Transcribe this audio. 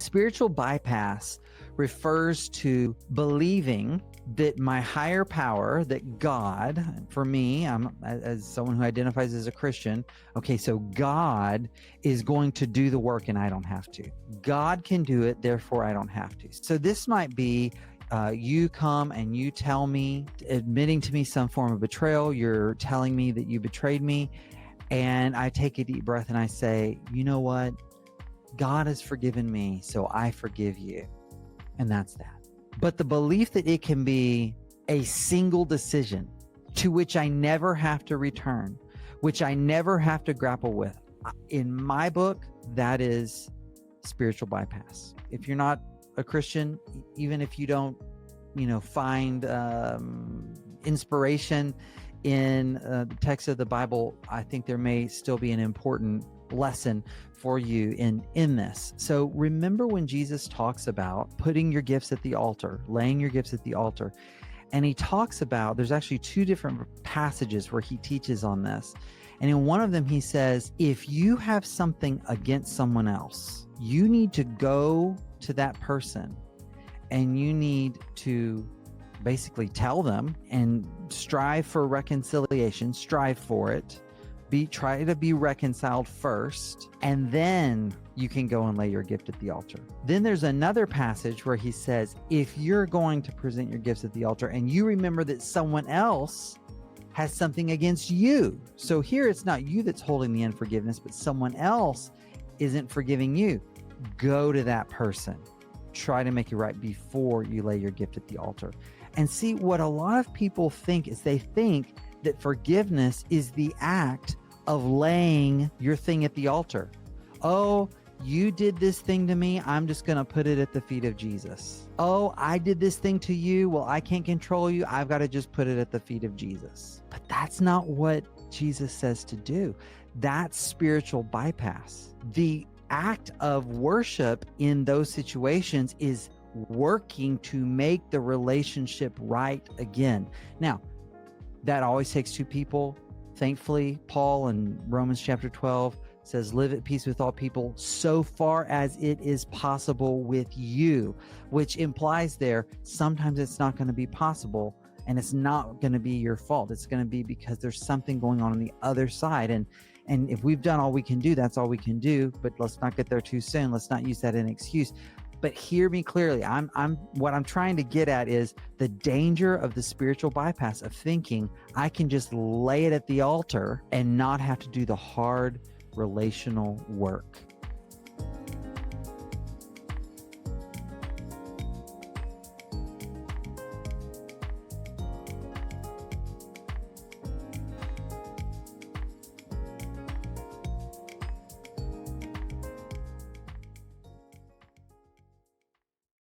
Spiritual bypass refers to believing that my higher power, that God, for me, I'm as someone who identifies as a Christian, okay, so God is going to do the work and I don't have to. God can do it, therefore I don't have to. So this might be you come and you tell me, admitting to me some form of betrayal, you're telling me that you betrayed me, and I take a deep breath and I say, you know what? God has forgiven me, so I forgive you. And that's that. But the belief that it can be a single decision to which I never have to return, which I never have to grapple with, in my book, that is spiritual bypass. If you're not a Christian, even if you don't, find inspiration in the text of the Bible, I think there may still be an important lesson for you in this. So remember when Jesus talks about putting your gifts at the altar, laying your gifts at the altar, and he talks about, there's actually two different passages where he teaches on this. And in one of them, he says, if you have something against someone else, you need to go to that person and you need to basically tell them and strive for reconciliation, strive for it. Try to be reconciled first, and then you can go and lay your gift at the altar. Then there's another passage where he says, if you're going to present your gifts at the altar and you remember that someone else has something against you. So here it's not you that's holding the unforgiveness, but someone else isn't forgiving you. Go to that person. Try to make it right before you lay your gift at the altar. And see, what a lot of people think is they think that forgiveness is the act of laying your thing at the altar. Oh, you did this thing to me, I'm just going to put it at the feet of Jesus. Oh, I did this thing to you, well, I can't control you, I've got to just put it at the feet of Jesus. But that's not what Jesus says to do. That's spiritual bypass. The act of worship in those situations is working to make the relationship right again. Now, that always takes two people. Thankfully, Paul in Romans chapter 12 says, live at peace with all people so far as it is possible with you, which implies there, sometimes it's not going to be possible and it's not going to be your fault. It's going to be because there's something going on the other side. And if we've done all we can do, that's all we can do, but let's not get there too soon. Let's not use that as an excuse. But hear me clearly. What I'm trying to get at is the danger of the spiritual bypass of thinking I can just lay it at the altar and not have to do the hard relational work.